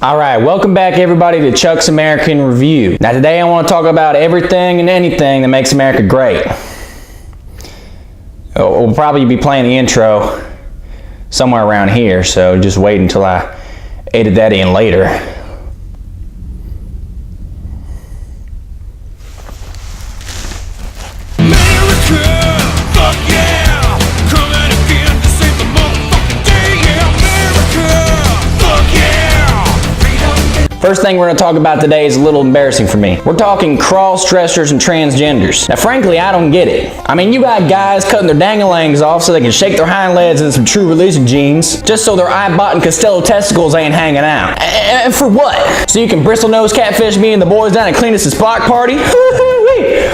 Alright, welcome back everybody to Chuck's American Review. Now today I want to talk about everything and anything that makes America great. We'll probably be playing the intro somewhere around here, so just wait until I edit that in later. First thing we're going to talk about today is a little embarrassing for me. We're talking cross-dressers and transgenders. Now frankly, I don't get it. I mean, you got guys cutting their dangalangs off so they can shake their hind legs in some True Religion jeans, just so their IHOb and Costello testicles ain't hanging out. And for what? So you can bristle nose catfish me and the boys down at Cleanest's block party?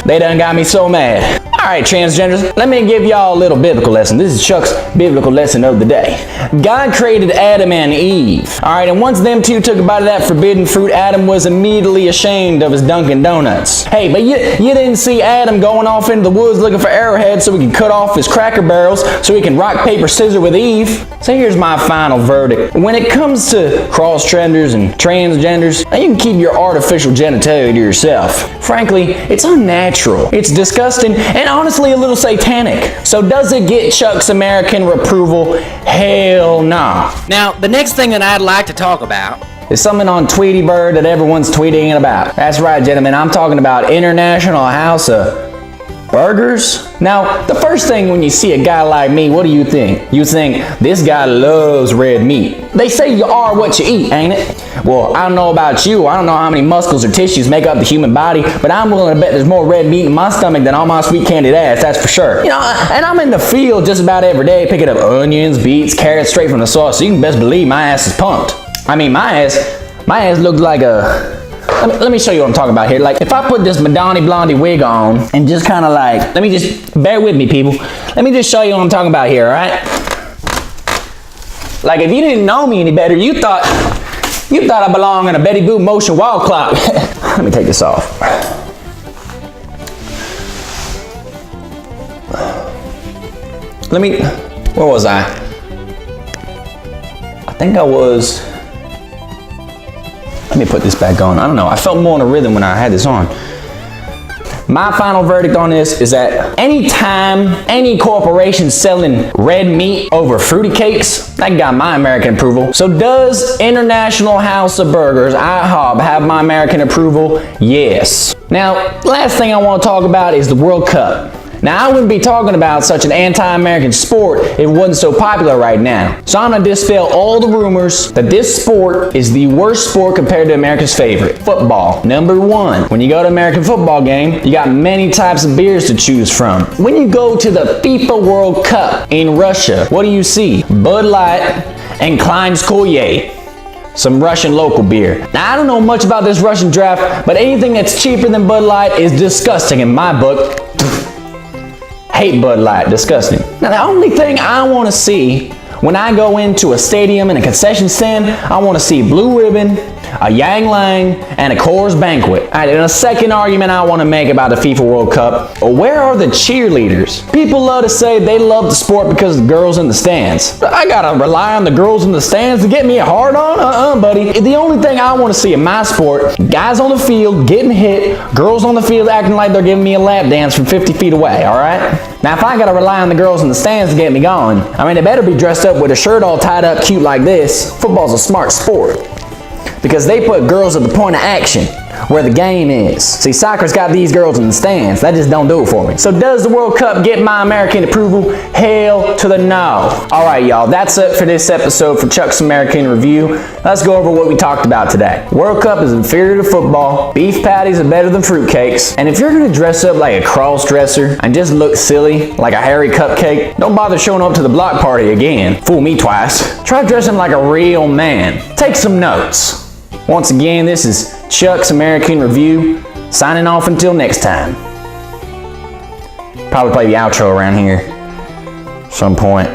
They done got me so mad. Alright, transgenders, let me give y'all a little biblical lesson. This is Chuck's biblical lesson of the day. God created Adam and Eve. Alright, and once them two took a bite of that forbidden fruit, Adam was immediately ashamed of his Dunkin' Donuts. Hey, but you didn't see Adam going off into the woods looking for arrowheads so he can cut off his Cracker Barrels so he can rock, paper, scissors with Eve. So here's my final verdict. When it comes to cross-trenders and transgenders, now you can keep your artificial genitalia to yourself. Frankly, it's unnatural, it's disgusting, and honestly a little satanic. So does it get Chuck's American approval? Hell nah. Now, the next thing that I'd like to talk about is something on Tweety Bird that everyone's tweeting about. That's right, gentlemen, I'm talking about International House of Burgers. Now, the first thing when you see a guy like me, what do you think? You think, this guy loves red meat. They say you are what you eat, ain't it? Well, I don't know about you, I don't know how many muscles or tissues make up the human body, but I'm willing to bet there's more red meat in my stomach than all my sweet candied ass, that's for sure. You know, and I'm in the field just about every day picking up onions, beets, carrots straight from the source, so you can best believe my ass is pumped. I mean, my ass looked like a... Let me show you what I'm talking about here. Like, if I put this Madonna Blondie wig on and just kind of like, let me just, bear with me people. Let me just show you what I'm talking about here, alright? Like, if you didn't know me any better, you thought I belong in a Betty Boop motion wall clock. Let me take this off. Where was I? I think I was... Let me put this back on. I don't know. I felt more in a rhythm when I had this on. My final verdict on this is that anytime any corporation selling red meat over fruity cakes, that got my American approval. So does International House of Burgers, IHOb, have my American approval? Yes. Now, last thing I want to talk about is the World Cup. Now, I wouldn't be talking about such an anti-American sport if it wasn't so popular right now. So I'm going to dispel all the rumors that this sport is the worst sport compared to America's favorite, football. Number one, when you go to an American football game, you got many types of beers to choose from. When you go to the FIFA World Cup in Russia, what do you see? Bud Light and Klein's Kool-Aid. Some Russian local beer. Now, I don't know much about this Russian draft, but anything that's cheaper than Bud Light is disgusting in my book. Hate Bud Light, disgusting. Now the only thing I want to see when I go into a stadium and a concession stand, I want to see Blue Ribbon, a Yang Lang, and a Coors Banquet. Alright, and a second argument I want to make about the FIFA World Cup, where are the cheerleaders? People love to say they love the sport because of the girls in the stands. I gotta rely on the girls in the stands to get me a hard on? Buddy. The only thing I want to see in my sport, guys on the field getting hit, girls on the field acting like they're giving me a lap dance from 50 feet away, alright? Now if I gotta rely on the girls in the stands to get me going, I mean they better be dressed up with a shirt all tied up cute like this. Football's a smart sport. Because they put girls at the point of action, where the game is. See, soccer's got these girls in the stands. That just don't do it for me. So does the World Cup get my American approval? Hell to the no. Alright y'all, that's it for this episode for Chuck's American Review. Let's go over what we talked about today. World Cup is inferior to football. Beef patties are better than fruitcakes. And if you're gonna dress up like a cross-dresser and just look silly, like a hairy cupcake, don't bother showing up to the block party again. Fool me twice. Try dressing like a real man. Take some notes. Once again, this is Chuck's American Review, signing off until next time. Probably play the outro around here at some point.